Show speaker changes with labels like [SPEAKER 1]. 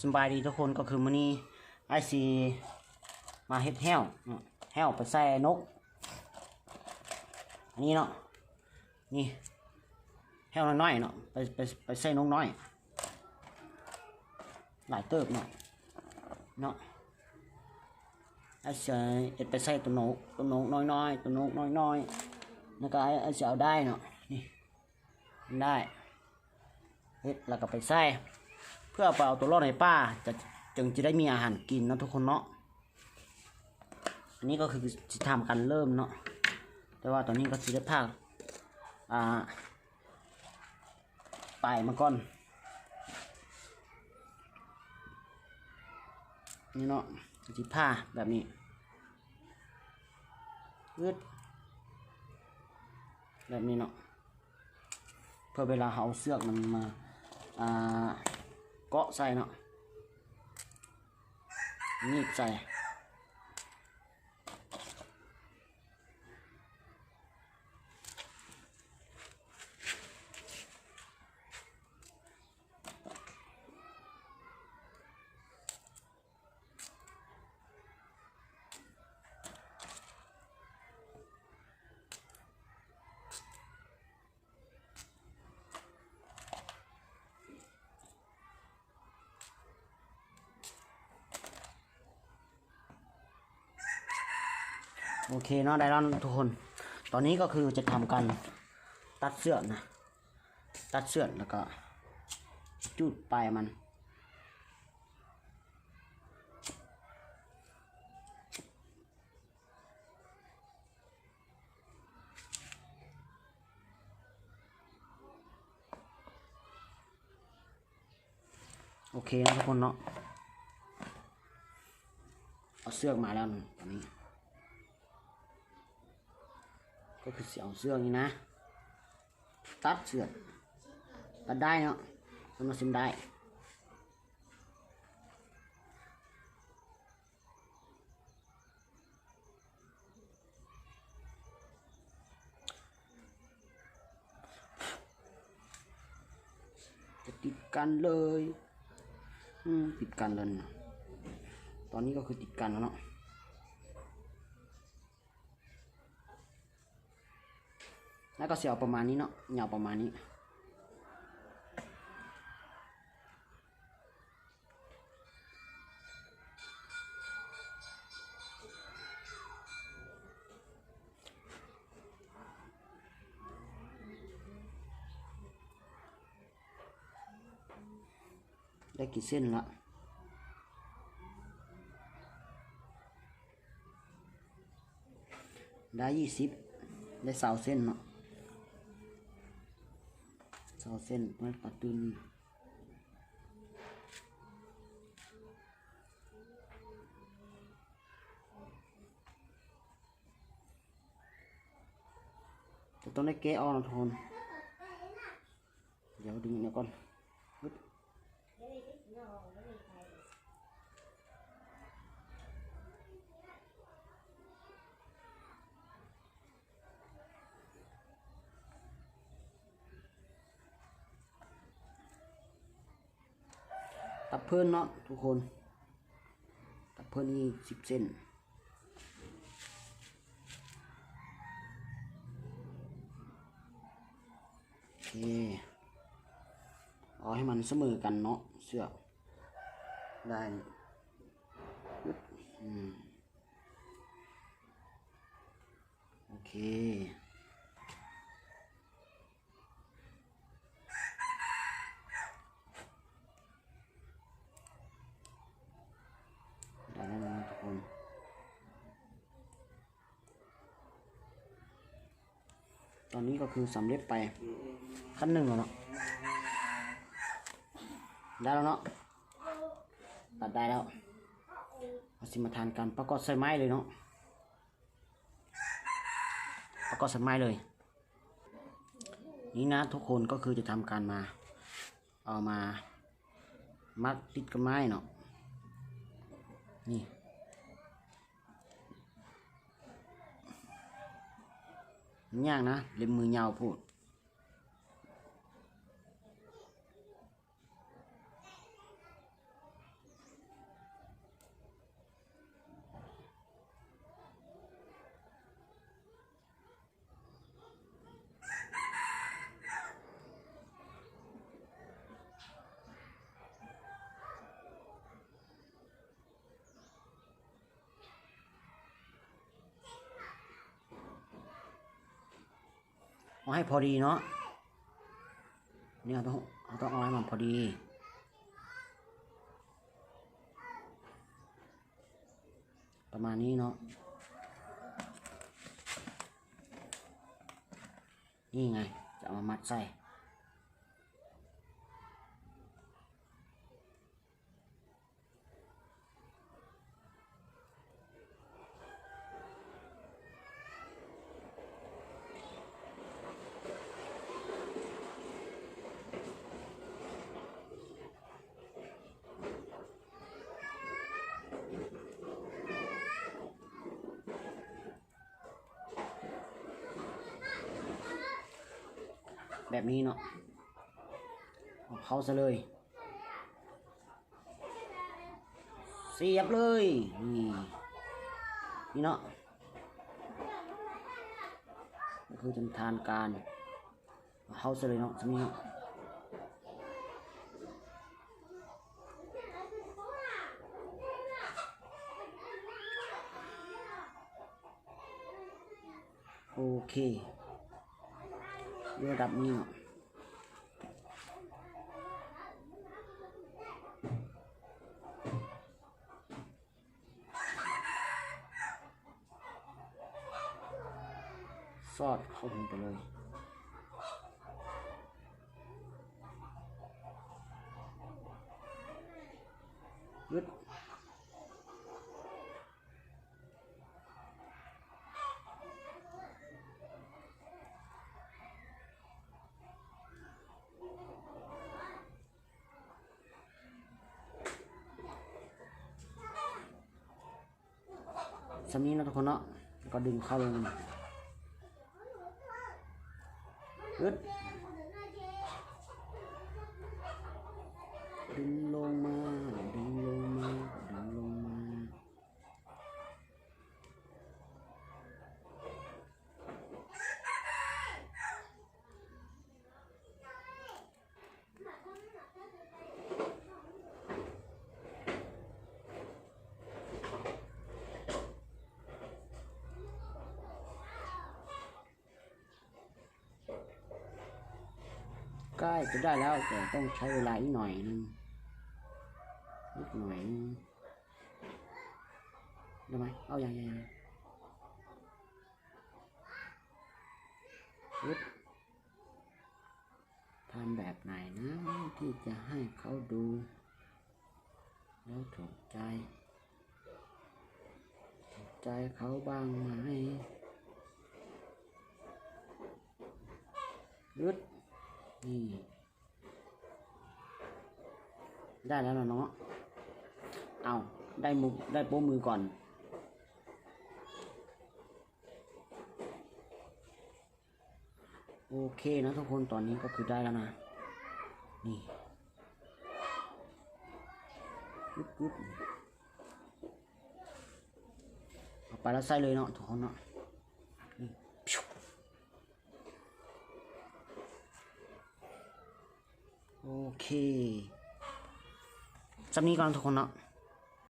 [SPEAKER 1] สบายดีทุกคนก็คือมื้อนี้ไอซีมาเฮ็ดแห้วไปใส่นกอันนี้เนาะนี่แห้วน้อยๆเนาะไปใส่นกน้อยหลายเติบเนาะไอซีเอ็ดไปใส่ตัวนกน้อยๆตัวนกน้อยๆแล้วก็ไอซีเอาได้เนาะนี่ได้เฮ็ดแล้วก็ไปใส่เพื่อเอาตัวรอดในป่าจึงจะได้มีอาหารกินเนาะทุกคนเนาะอันนี้ก็คือจะทำกันเริ่มเนาะแต่ว่าตอนนี้ก็จะได้พาไปมาก่อนนี่เนาะจะผ้าแบบนี้ยืดแบบนี้เนาะเพื่อเวลาเอาเสือกมันมาเกาะใส่เนาะนี่ใส่โอเคเนาะได้แล้วทุกคนตอนนี้ก็คือจะทำการตัดเสือกนะตัดเสือกแล้วก็จุดปลายมันโอเคนะทุกคนเนาะเอาเสือกมาแล้วตอนนี้ก็คือเสียงเสือกนี่นะตัดเสือกตัดได้เนาะสำหรับซิมได้จะติดกันเลยติดกันเลยตอนนี้ก็คือติดกันแล้วเนาะแล้วก็เสียวประมาณนี้เนาะยาวประมาณนี้ได้กี่เส้นละได้20ได้20เส้นเนาะ20เส้นไว้ปัดตุนจะต้องได้แกะออกนะทุกคนเดี๋ยวดึงเนี่ยก่อนตัดเพิ่นเนาะทุกคนตัดเพิ่นนี่10 เส้นโอเคเอาให้มันเสมอกันเนาะเสือกได้โอเคได้แล้วนะทุกคนตอนนี้ก็คือสำเร็จไปขั้นหนึ่งแล้วเนาะได้แล้วเนาะตัดได้แล้วเอาสิมาทานกันประกอบใส่ไม้เลยเนาะประกอบใส่ไม้เลยนี่นะทุกคนก็คือจะทำการเอามามัดติดกับไม้เนาะนี่ยากนะเล็บมือยาวพูด ให้พอดีเนาะนี่เราต้องเอาให้มันพอดีประมาณนี้เนาะนี่ไงจะเอามามัดใส่แบบนี้เนาะเอาเข้าซะเลยเสียบเลยนี่เนาะก็คือจำทานการเอาเข้าซะเลยเนาะจะมีเนาะโอเคระดับนี้เนาะสอดเข้าลงไปเลยยึดสำนี้นะทุกคนเนาะก็ดึงเข้าลงยึดดึงลงมาดึงลงมาดึงลงมาใกล้จะได้แล้วแต่ต้องใช้เวลาอีกหน่อยนึงนิดหน่อยนึงได้ไหมเอาอย่างยึดทำแบบไหนนะที่จะให้เขาดูแล้วถูกใจเขาบ้างไหมยึดนี่ได้แล้วนะเนาะเอาได้โป้มือก่อนโอเคนะทุกคนตอนนี้ก็คือได้แล้วนะนี่ปึ๊บเอาไปแล้วใส่เลยเนาะทุกคนเนาะโอเคสำนี้ก่อนทุกคนเนาะ